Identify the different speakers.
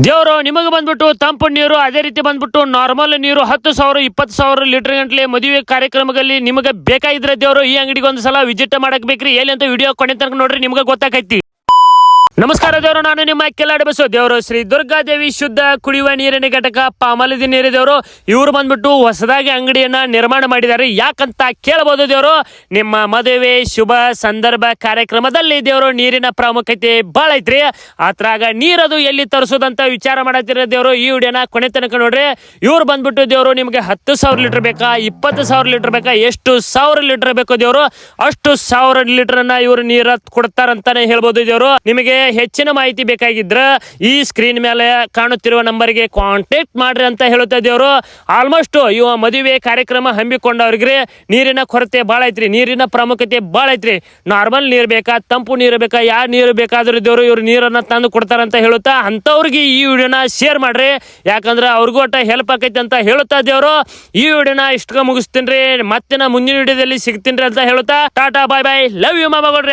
Speaker 1: ದೇವರು ನಿಮಗೆ ಬಂದ್ಬಿಟ್ಟು ತಂಪು ನೀರು ಅದೇ ರೀತಿ ಬಂದ್ಬಿಟ್ಟು ನಾರ್ಮಲ್ ನೀರು 10,000 20,000 ಲೀಟರ್ ಗಂಟ್ಲೆ ಮದುವೆ ಕಾರ್ಯಕ್ರಮದಲ್ಲಿ ನಿಮಗೆ ಬೇಕಾಗಿದ್ರೆ ದೇವರು ಈ ಅಂಗಡಿಗೆ ಒಂದ್ಸಲ ವಿಸಿಟ್ ಮಾಡಕ್ ಬೇಕ್ರಿ. ಎಲ್ಲಿ ಅಂತ ವಿಡಿಯೋ ಕೊನೆ ತನಕ ನೋಡ್ರಿ, ನಿಮ್ಗೆ ಗೊತ್ತಾಗೈತಿ. ನಮಸ್ಕಾರ ದೇವರು, ನಾನು ನಿಮ್ಮ ಕೆಲಾಡಿ ಬಸವ ದೇವರು. ಶ್ರೀ ದುರ್ಗಾದೇವಿ ಶುದ್ಧ ಕುಡಿಯುವ ನೀರಿನ ಘಟಕ ಪಾಮಲದಿ ನೀರು ದೇವರು. ಇವರು ಬಂದ್ಬಿಟ್ಟು ಹೊಸದಾಗಿ ಅಂಗಡಿಯನ್ನ ನಿರ್ಮಾಣ ಮಾಡಿದ್ದಾರೆ. ಯಾಕಂತ ಕೇಳಬಹುದು ದೇವರು, ನಿಮ್ಮ ಮದುವೆ ಶುಭ ಸಂದರ್ಭ ಕಾರ್ಯಕ್ರಮದಲ್ಲಿ ದೇವರು ನೀರಿನ ಪ್ರಾಮುಖ್ಯತೆ ಬಹಳ ಐತ್ರಿ. ಅದ್ರಾಗ ನೀರದು ಎಲ್ಲಿ ತರಿಸೋದಂತ ವಿಚಾರ ಮಾಡತ್ತಿರ ದೇವರು. ಈ ವಿಡಿಯೋನ ಕೊನೆ ತನಕ ನೋಡ್ರಿ. ಇವ್ರು ಬಂದ್ಬಿಟ್ಟು ದೇವರು ನಿಮ್ಗೆ 10,000 ಲೀಟರ್ ಬೇಕಾ, 20,000 ಲೀಟರ್ ಬೇಕಾ, ಎಷ್ಟು 1000 ಲೀಟರ್ ಬೇಕು ದೇವರು, ಅಷ್ಟು 1000 ಲೀಟರ್ ಅನ್ನ ಇವರು ನೀರ ಕೊಡ್ತಾರಂತಾನೆ ಹೇಳ್ಬೋದು ದೇವರು. ನಿಮಗೆ ಹೆಚ್ಚಿನ ಮಾಹಿತಿ ಬೇಕಾಗಿದ್ರ ಈ ಸ್ಕ್ರೀನ್ ಮೇಲೆ ಕಾಣುತ್ತಿರುವ ನಂಬರ್ಗೆ ಕಾಂಟ್ಯಾಕ್ಟ್ ಮಾಡ್ರಿ ಅಂತ ಹೇಳುತ್ತಾ ದೇವರು. ಆಲ್ಮೋಸ್ಟ್ ಇವ ಮದುವೆ ಕಾರ್ಯಕ್ರಮ ಹಮ್ಮಿಕೊಂಡವ್ರಿಗೆ ನೀರಿನ ಕೊರತೆ ಬಾಳ ಐತ್ರಿ, ನೀರಿನ ಪ್ರಾಮುಖ್ಯತೆ ಬಾಳ ಐತ್ರಿ. ನಾರ್ಮಲ್ ನೀರು ಬೇಕಾ, ತಂಪು ನೀರು ಬೇಕಾ, ಯಾವ ನೀರು ಬೇಕಾದ್ರೂ ದೇವರು ಇವ್ರು ನೀರನ್ನ ತಂದು ಕೊಡ್ತಾರಂತ ಹೇಳುತ್ತಾ ಅಂತವ್ರಿಗೆ ಈ ವಿಡಿಯೋನ ಶೇರ್ ಮಾಡ್ರಿ. ಯಾಕಂದ್ರೆ ಅವ್ರಿಗೂ ಒಟ್ಟ ಹೆಲ್ಪ್ ಆಕೈತಿ ಅಂತ ಹೇಳುತ್ತಾ ದೇವರು ಈ ವಿಡಿಯೋನ ಇಷ್ಟ ಮುಗಿಸ್ತೀನಿ. ಮತ್ತೆ ನಾ ಮುಂದಿನ ವಿಡಿಯೋದಲ್ಲಿ ಸಿಗ್ತೀನಿ ಅಂತ ಹೇಳುತ್ತಾ ಟಾಟಾ ಬಾಯ್ ಬಾಯ್, ಲವ್ ಯು ಮಾಮಗಳ್ರಿ.